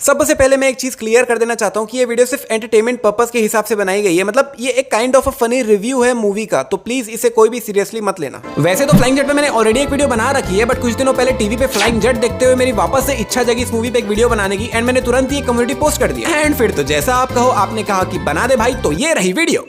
सबसे पहले मैं एक चीज क्लियर कर देना चाहता हूँ कि ये वीडियो सिर्फ एंटरटेनमेंट पर्पस के हिसाब से बनाई गई है, मतलब ये एक kind of a funny review है मूवी का, तो प्लीज इसे कोई भी सीरियसली मत लेना। वैसे तो फ्लाइंग जेट पे मैंने ऑलरेडी एक वीडियो बना रखी है, बट कुछ दिनों पहले टीवी पे फ्लाइंग जेट देखते हुए मेरी वापस से इच्छा जगी इस मूवी पे एक वीडियो बनाने की, एंड मैंने तुरंत ही कम्युनिटी पोस्ट कर दिया। एंड फिर तो जैसा आप कहो, आपने कहा कि बना दे भाई, तो ये रही वीडियो।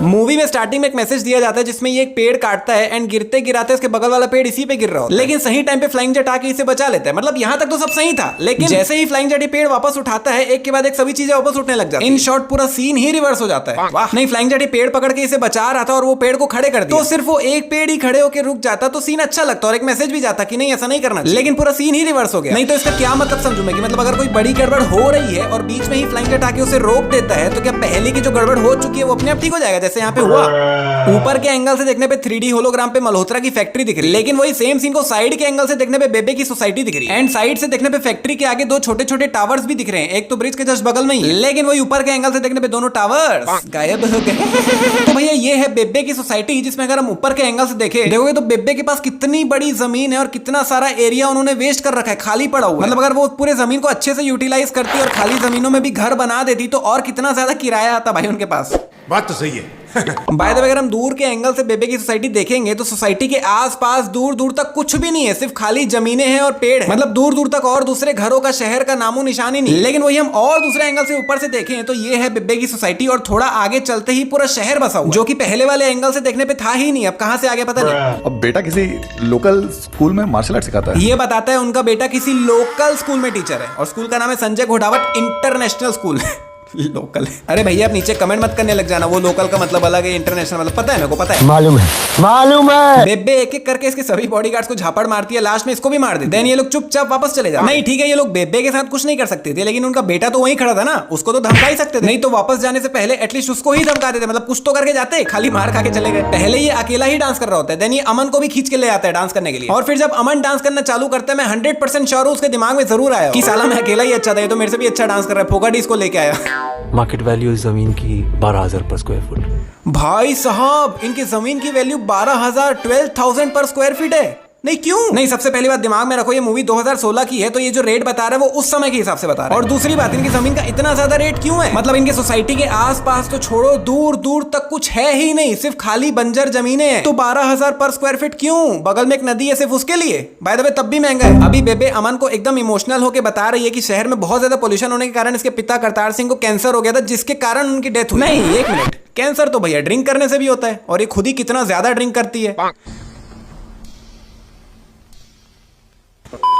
मूवी में स्टार्टिंग में एक मैसेज दिया जाता है जिसमें ये एक पेड़ काटता है एंड गिरते गिराते उसके बगल वाला पेड़ इसी पे गिर रहा होता है, लेकिन सही टाइम पे फ्लाइंग जेट आके इसे बचा लेता है। मतलब यहाँ तक तो सब सही था, लेकिन जैसे ही फ्लाइंग जेट ये पेड़ वापस उठाता है, एक के बाद एक सभी चीजें वापस उठने लग जाती है। इन शॉर्ट पूरा सीन ही रिवर्स हो जाता है। वाह नहीं, फ्लाइंग जेट ये पेड़ पकड़ के इसे बचा रहा था और वो पेड़ को खड़े कर दिया, तो सिर्फ वो एक पेड़ ही खड़े होकर रुक जाता तो सीन अच्छा लगता और एक मैसेज भी जाता कि नहीं ऐसा नहीं करना, लेकिन पूरा सीन ही रिवर्स हो गया। नहीं तो इसका क्या मतलब समझू मैं कि मतलब अगर कोई बड़ी गड़बड़ हो रही है और बीच में ही फ्लाइंग जेट आके उसे रोक देता है, तो क्या पहले की जो गड़बड़ हो चुकी है वो अपने आप ठीक हो जाएगा, जैसे यहाँ पे हुआ। ऊपर के एंगल से देखने पे 3D होलोग्राम पे मल्होत्रा की फैक्ट्री दिख रही है, लेकिन वही सेम सीन को साइड के एंगल से देखने पे बेबे की सोसाइटी दिख रही है, एंड साइड से देखने पे फैक्ट्री के आगे दो छोटे छोटे टावर्स भी दिख रहे हैं, एक तो ब्रिज के जस्ट बगल में ही, लेकिन वही ऊपर के एंगल से देखने पे दोनों टावर्स गायब हो गए। तो भैया ये है बेबे की सोसाइटी, जिसमें अगर हम ऊपर के एंगल से देखोगे तो बेबे के पास कितनी बड़ी जमीन है और कितना सारा एरिया उन्होंने वेस्ट कर रखा है, खाली पड़ा हुआ है। मतलब अगर वो पूरे जमीन को अच्छे से यूटिलाइज करती और खाली जमीनों में भी घर बना देती तो और कितना ज्यादा किराया आता भाई उनके पास। बात तो सही है। बाय द वे, अगर हम दूर के एंगल से बेबे की सोसाइटी देखेंगे तो सोसाइटी के आसपास दूर दूर तक कुछ भी नहीं है, सिर्फ खाली जमीनें हैं और पेड़ है। मतलब दूर दूर तक और दूसरे घरों का, शहर का नामो निशान ही नहीं। लेकिन वही हम और दूसरे एंगल से ऊपर से देखें तो ये है बेबे की सोसाइटी, और थोड़ा आगे चलते ही पूरा शहर बसा हुआ, जो कि पहले वाले एंगल से देखने पे था ही नहीं। अब कहां से आगे पता नहीं। अब बेटा किसी लोकल स्कूल में मार्शल आर्ट सिखाता है, ये बताता है उनका बेटा किसी लोकल स्कूल में टीचर है, और स्कूल का नाम है संजय घोड़ावट इंटरनेशनल स्कूल। लोकल है। अरे भैया आप नीचे कमेंट मत करने लग जाना, वो लोकल का मतलब अलग है, इंटरनेशनल मतलब पता है, मेरे को पता है, मालूम है। बेबे एक एक करके इसके सभी बॉडीगार्ड्स को झापड़ मारती है, लास्ट में इसको भी मार देती है। देन ये लोग चुपचाप वापस चले जाते। नहीं ठीक है, ये लोग बेबे के साथ कुछ नहीं कर सकते थे, लेकिन उनका बेटा तो वहीं खड़ा था ना, उसको तो धमका ही सकते थे। नहीं तो वापस जाने से पहले एटलीस्ट उसको ही धमका देते, मतलब कुछ तो करके जाते, खाली मार खा के चले गए। पहले ये अकेला ही डांस कर रहा होता है, देन ये अमन को भी खींच के ले आता है डांस करने के लिए, और फिर जब अमन डांस करना चालू करता है, मैं 100% श्योर हूं उसके दिमाग में जरूर आया कि साला मैं अकेला ही अच्छा था, ये तो मेरे से भी अच्छा डांस कर रहा है, फोकट इसको लेके आया। मार्केट वैल्यू इस जमीन की 12,000 पर स्क्वायर फुट। भाई साहब इनकी जमीन की वैल्यू 12,000 12,000 पर स्क्वायर फीट है। नहीं क्यों? नहीं, सबसे पहली बात दिमाग में रखो, ये मूवी 2016 की है, तो ये जो रेट बता रहा है वो उस समय के हिसाब से बता रहा है। और दूसरी बात, इनकी जमीन का इतना ज्यादा रेट क्यों है? मतलब इनके सोसाइटी के आसपास तो छोड़ो, दूर दूर तक कुछ है ही नहीं, सिर्फ खाली बंजर जमीनें हैं, तो 12,000 पर स्क्वायर फीट क्यों? बगल में एक नदी है सिर्फ उसके लिए। बाय द वे तब भी महंगा है। अभी बेबे अमन को एकदम इमोशनल होकर बता रही है कि शहर में बहुत ज्यादा पोल्यूशन होने के कारण इसके पिता करतार सिंह को कैंसर हो गया था, जिसके कारण उनकी डेथ हुई। नहीं एक मिनट, कैंसर तो भैया ड्रिंक करने से भी होता है, और ये खुद ही कितना ज्यादा ड्रिंक करती है।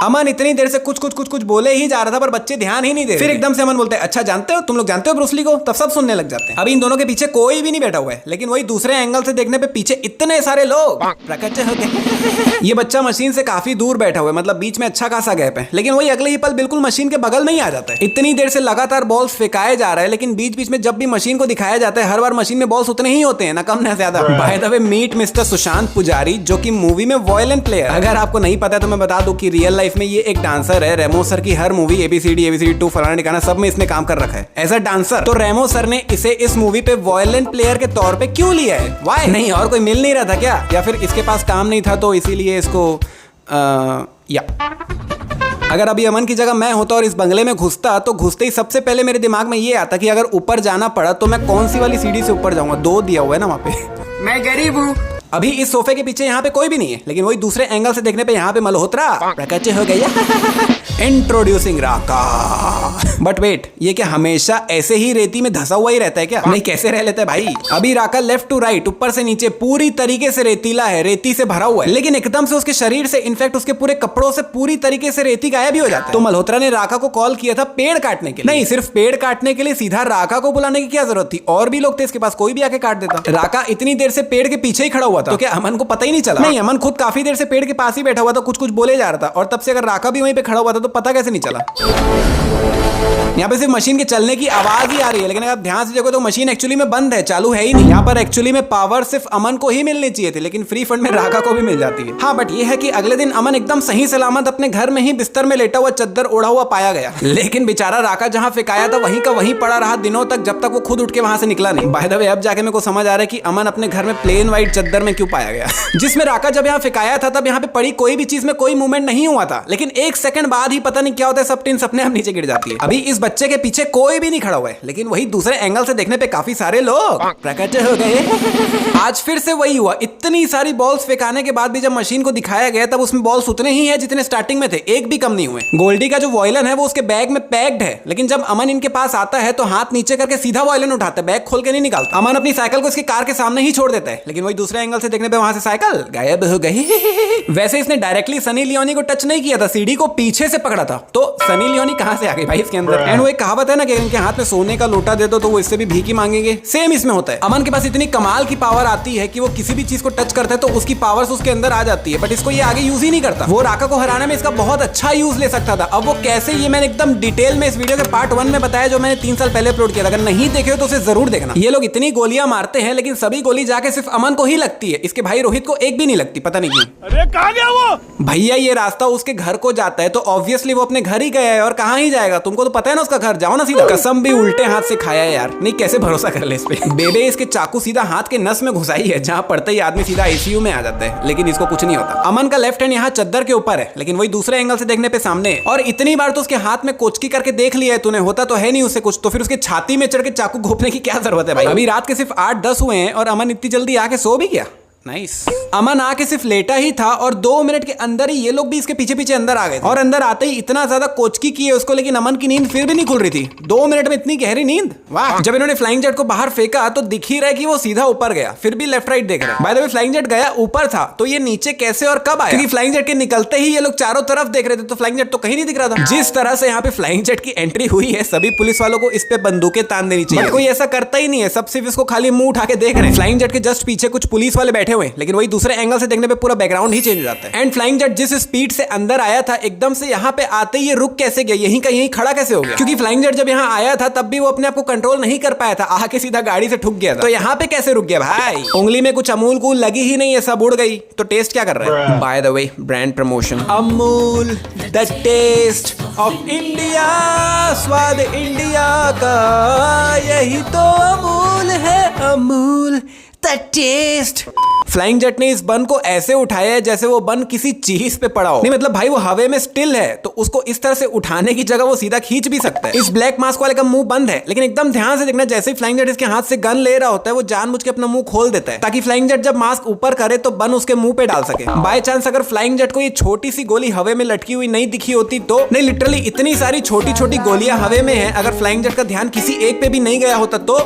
अमन इतनी देर से कुछ बोले ही जा रहा था, पर बच्चे ध्यान ही नहीं दे रहे। फिर एकदम से अमन बोलते हैं, अच्छा जानते हो, तुम लोग जानते हो ब्रूस ली को? तब सब सुनने लग जाते हैं। अभी इन दोनों के पीछे कोई भी नहीं बैठा हुआ है, लेकिन वही दूसरे एंगल से देखने पे पीछे इतने सारे लोग प्रकट हो गए। ये बच्चा मशीन से काफी दूर बैठा हुआ है, मतलब बीच में अच्छा खासा गैप है, लेकिन वही अगले ही पल बिल्कुल मशीन के बगल में ही आ जाता है। इतनी देर से लगातार बॉल्स फेंकाए जा रहा है, लेकिन बीच बीच में जब भी मशीन को दिखाया जाता है, हर बार मशीन में बॉल्स उतने ही होते हैं, ना कम ना ज्यादा। By the way meet mister Sushant Pujari, जो कि मूवी में वॉयलेंट प्लेयर। अगर आपको नहीं पता तो मैं बता दूं कि रियल लाइफ में ये एक डांसर है। रेमो सर की हर मूवी ABCD 2 फलाना ठिकाना सब में इसने काम कर रखा है एज अ डांसर। तो रेमो सर ने इसे इस मूवी पे वॉयलेंट प्लेयर के तौर पे क्यों लिया है? व्हाई? नहीं और कोई मिल नहीं रहा था क्या, या फिर इसके पास काम नहीं था तो इसीलिए इसको या अगर अभी अमन की जगह मैं होता और इस बंगले में घुसता, तो घुसते ही सबसे पहले मेरे दिमाग में ये आता कि अगर ऊपर जाना पड़ा तो मैं कौन सी वाली सीढ़ी से ऊपर जाऊंगा। 2 दिया हुआ है ना वहां पे। मैं गरीब हूँ। अभी इस सोफे के पीछे यहाँ पे कोई भी नहीं है, लेकिन वही दूसरे एंगल से देखने पे यहाँ पे मल्होत्रा प्रकट हो गया। Introducing Raka. बट वेट, ये क्या हमेशा ऐसे ही रेती में धसा हुआ ही रहता है क्या? नहीं, कैसे रह लेता है भाई? अभी राका लेफ्ट टू राइट, ऊपर से नीचे पूरी तरीके से रेतीला है, रेती से भरा हुआ है, लेकिन एकदम से उसके शरीर से, इनफैक्ट उसके पूरे कपड़ों से पूरी तरीके से रेती गायब ही हो जाता है। तो मल्होत्रा ने राका को कॉल किया था पेड़ काटने के लिए। नहीं, सिर्फ पेड़ काटने के लिए सीधा राका को बुलाने की क्या जरूरत थी? और भी लोग थे इसके पास, कोई भी आके काट देता। राका इतनी देर से पेड़ के पीछे ही खड़ा हुआ था, तो क्या अमन को पता ही नहीं चला? नहीं, अमन खुद काफी देर से पेड़ के पास ही बैठा हुआ था, कुछ बोले जा रहा था, और तब से अगर राका भी वहीं पे खड़ा हुआ था तो पता कैसे नहीं चला? यहाँ पे सिर्फ मशीन के चलने की आवाज ही आ रही है, लेकिन अगर आप ध्यान से देखो तो मशीन एक्चुअली में बंद है, चालू है ही नहीं। यहाँ पर एक्चुअली में पावर सिर्फ अमन को ही मिलनी चाहिए थी, लेकिन फ्री फंड में राका को भी मिल जाती है। हाँ, बट ये है कि अगले दिन अमन एकदम सही सलामत अपने घर में ही बिस्तर में लेटा हुआ चद्दर ओढ़ा हुआ पाया गया, लेकिन बेचारा राका जहाँ फेंकाया था वहीं का वहीं पड़ा रहा दिनों तक, जब तक वो खुद उठ के वहां से निकला नहीं। बाय द वे, अब जाके मेरे को समझ आ रहा है कि अमन अपने घर में प्लेन व्हाइट चद्दर में क्यों पाया गया। जिसमें राका जब यहाँ फेंकाया था तब यहाँ पे पड़ी कोई भी चीज में कोई मूवमेंट नहीं हुआ था, लेकिन एक सेकंड बाद ही पता नहीं क्या होता है, सब टिन अपने आप नीचे गिर जाती है। अभी इस बच्चे के पीछे कोई भी नहीं खड़ा हुआ है, लेकिन वही दूसरे एंगल से देखने पे काफी सारे लोग प्रकट हो गए। आज फिर से वही हुआ, इतनी सारी बॉल्स फेंकाने के बाद भी जब मशीन को दिखाया गया तब उसमें बॉल्स उतने ही है जितने स्टार्टिंग में थे, एक भी कम नहीं हुए। गोल्डी का जो वॉयलन है वो उसके बैग में पैक्ड है, लेकिन जब अमन इनके पास आता है तो हाथ नीचे करके सीधा वॉयलन उठाता है, बैग खोल के नहीं निकालता। अमन अपनी साइकिल को इसकी कार के सामने ही छोड़ देता है, लेकिन वही दूसरे एंगल से देखने पे वहां से साइकिल गायब हो गई। वैसे इसने डायरेक्टली सनी लियोनी को टच नहीं किया था, सीढ़ी को पीछे से पकड़ा था, तो सनी लियोनी कहां से आ गई भाई इसके अंदर। एंड वो एक कहावत है ना कि इनके हाथ में सोने का लोटा दे दो तो वो इससे भी भीख ही मांगेंगे, सेम इसमें होता है। अमन के पास इतनी कमाल की पावर आती है कि वो किसी भी चीज को टच करता है तो उसकी पावर्स उसके अंदर आ जाती है, बट इसको ये आगे यूज ही नहीं करता। वो राका को हराने में इसका बहुत अच्छा यूज ले सकता था। अब वो कैसे, ये मैंने एकदम डिटेल में इस वीडियो के पार्ट 1 में बताया, जो मैंने 3 साल पहले अपलोड किया था। अगर नहीं देखे हो तो उसे जरूर देखना। ये लोग इतनी गोलियां मारते हैं, लेकिन सभी गोली जाके सिर्फ अमन को ही लगती है, इसके भाई रोहित को एक भी नहीं लगती, पता नहीं क्यों। अरे कहाँ गया वो भैया, ये रास्ता उसके घर को जाता है तो ऑब्वियसली वो अपने घर ही गया है, और कहाँ ही जाएगा, तुमको तो पता है ना उसका घर, जाओ ना सीधा। कसम भी उल्टे हाथ से खाया है यार, नहीं कैसे भरोसा कर ले इस पे। बेबे इसके चाकू सीधा हाथ के नस में घुसाई है, जहाँ पड़ते ही आदमी सीधा आईसीयू में आ जाता है, लेकिन इसको कुछ नहीं होता। अमन का लेफ्ट हैंड यहाँ चद्दर के ऊपर है, लेकिन वही दूसरे एंगल से देखने पे सामने है, और इतनी बार तो उसके हाथ में कोचकी करके देख लिया है तूने, होता तो है नहीं उससे कुछ, तो फिर उसके छाती में चढ़ के चाकू घोपने की क्या जरूरत है भाई। अभी रात के सिर्फ 8-10 हुए हैं और अमन इतनी जल्दी आके सो भी गया। नाइस। अमन आके सिर्फ लेटा ही था और 2 मिनट के अंदर ही ये लोग भी इसके पीछे पीछे अंदर आ गए, और अंदर आते ही इतना ज्यादा कोचकी की है उसको, लेकिन अमन की नींद फिर भी नहीं खुल रही थी। 2 मिनट में इतनी गहरी नींद, वाह। जब इन्होंने फ्लाइंग जेट को बाहर फेंका तो दिख ही रहा है कि वो सीधा ऊपर गया, फिर भी लेफ्ट राइट देख रहे हैं। Bye the way, flying jet गया ऊपर था, तो ये नीचे कैसे और कब आया, क्योंकि फ्लाइंग जेट के निकलते ही ये लोग चारों तरफ देख रहे थे, तो फ्लाइंग जेट तो कहीं नहीं दिख रहा था। जिस तरह से यहाँ पे फ्लाइंग जेट की एंट्री हुई है, सभी पुलिस वालों को इस पे बंदूकें तान देनी चाहिए। कोई ऐसा करता ही नहीं है, सब सिर्फ इसको खाली मुंह उठा के देख रहे हैं। फ्लाइंग जेट के जस्ट पीछे कुछ पुलिस वाले बैठे हुए, लेकिन वही दूसरे एंगल से देखने पे पूरा बैकग्राउंड ही चेंज हो जाता है। एंड फ्लाइंग जेट जिस स्पीड से अंदर आया था, एकदम से यहाँ पे आते ही ये रुक कैसे गया, यहीं का यहीं खड़ा कैसे हो गया, क्योंकि फ्लाइंग जेट जब यहाँ आया था तब भी वो अपने आप को कंट्रोल नहीं कर पाया था, आके सीधा गाड़ी से ठुक गया था, तो यहाँ पे कैसे रुक गया भाई। उंगली में कुछ अमूल कूल लगी ही नहीं है, सब उड़ गई, तो टेस्ट क्या कर रहा है। By the way, brand promotion, Amul the taste of India, स्वाद इंडिया का यही तो अमूल है, Amul the taste. Flying jet ने इस बन को ऐसे उठाया है जैसे वो बन किसी चीज पे पड़ा हो। नहीं मतलब भाई वो हवे में स्टिल है, तो उसको इस तरह से उठाने की जगह वो सीधा खींच भी सकता है। इस ब्लैक मास्क वाले का मुंह बंद है, लेकिन एकदम ध्यान से देखना, जैसे ही फ्लाइंग जेट इसके हाथ से गन ले रहा होता है, वो जानबूझ के अपना मुंह खोल देता है, ताकि फ्लाइंग जेट जब मास्क ऊपर करे तो बन उसके मुंह पे डाल सके। बाय चांस अगर फ्लाइंग जेट को ये छोटी सी गोली हवे में लटकी हुई नहीं दिखी होती तो, नहीं लिटरली इतनी सारी छोटी छोटी गोलियां हवे में है, अगर फ्लाइंग जेट का ध्यान किसी एक पे भी नहीं गया होता तो।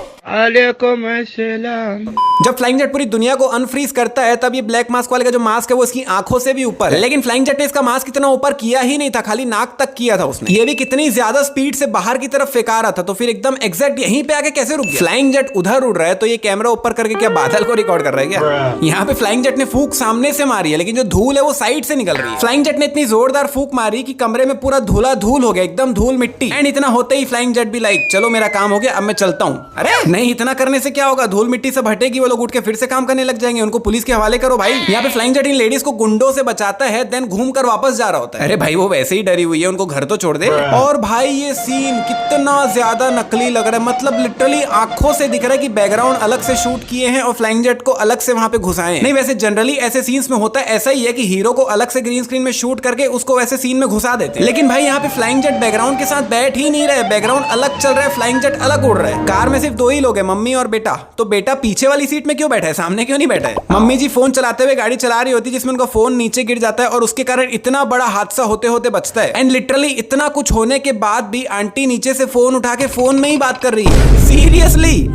जब फ्लाइंग जेट पूरी दुनिया को अनफ्रीज करता है तब ये ब्लैक मास्क वाले का जो मास्क है वो इसकी आंखों से भी ऊपर है, लेकिन फ्लाइंग जेट ने इसका मास्क इतना ऊपर किया ही नहीं था, खाली नाक तक किया था उसने। ये भी कितनी ज्यादा स्पीड से बाहर की तरफ फेंका रहा था, तो फिर एकदम एग्जैक्ट यहीं पे आके कैसे रुक गया। फ्लाइंग जेट उधर उड़ रहा है तो ये कैमरा ऊपर करके क्या बादल को रिकॉर्ड कर रहा है क्या। यहाँ पे फ्लाइंग जेट ने फूंक सामने से मारी है, लेकिन जो धूल है वो साइड से निकल रही है। फ्लाइंग जेट ने इतनी जोरदार फूंक मारी कि कमरे में पूरा धूला धूल हो गया, एकदम धूल मिट्टी। एंड इतना होते ही फ्लाइंग जेट भी लाइक, चलो मेरा काम हो गया, अब मैं चलता हूँ। अरे नहीं, इतना करने से क्या होगा, धूल मिट्टी सब हटेगी, वो लोग उठ के फिर से काम करने लग जाएंगे, उनको पुलिस के हवाले करो भाई। यहाँ पे फ्लाइंग जेट इन लेडीज को गुंडों से बचाता है, देन घूम कर वापस जा रहा होता है। अरे भाई वो वैसे ही डरी हुई है, उनको घर तो छोड़ दे। और भाई ये सीन कितना ज्यादा नकली लग रहा है, मतलब लिटरली आंखों से दिख रहा है कि बैकग्राउंड अलग से शूट किए हैं और फ्लाइंग जेट को अलग से वहां पे घुसाए हैं। नहीं वैसे जनरली ऐसे सीन्स में होता है ऐसा ही है कि हीरो को अलग से ग्रीन स्क्रीन में शूट करके उसको वैसे सीन में घुसा देते हैं, लेकिन भाई यहाँ पे फ्लाइंग जेट बैकग्राउंड के साथ बैठ ही नहीं रहे, बैकग्राउंड अलग चल रहा है, फ्लाइंग जेट अलग उड़ रहा है। कार में सिर्फ 2 ही लोग हैं, मम्मी और बेटा, तो बेटा पीछे वाली सीट में क्यों बैठा है, सामने क्यों नहीं बैठा है। मम्मी जी फोन चलाते हुए गाड़ी चला रही होती, जिसमें उनका फोन नीचे गिर जाता है और उसके कारण इतना बड़ा हादसा होते होते बचता है। एंड लिटरली इतना कुछ होने के बाद भी आंटी नीचे से फोन उठा के फोन में ही बात कर रही है, सीरियसली।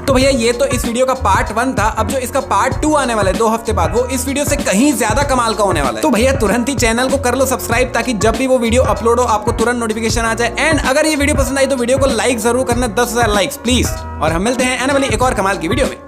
तो भैया ये तो इस वीडियो का पार्ट 1 था। अब जो इसका पार्ट 2 आने वाला है 2 हफ्ते बाद, वो इस वीडियो से कहीं ज्यादा कमाल का होने वाला है। तो भैया तुरंत ही चैनल को कर लो सब्सक्राइब, ताकि जब भी वो वीडियो अपलोड हो आपको तुरंत नोटिफिकेशन आ जाए। एंड अगर ये वीडियो पसंद आई तो वीडियो को लाइक जरूर करना, 10,000 लाइक्स प्लीज। और हम मिलते हैं आने वाली एक और कमाल की वीडियो में।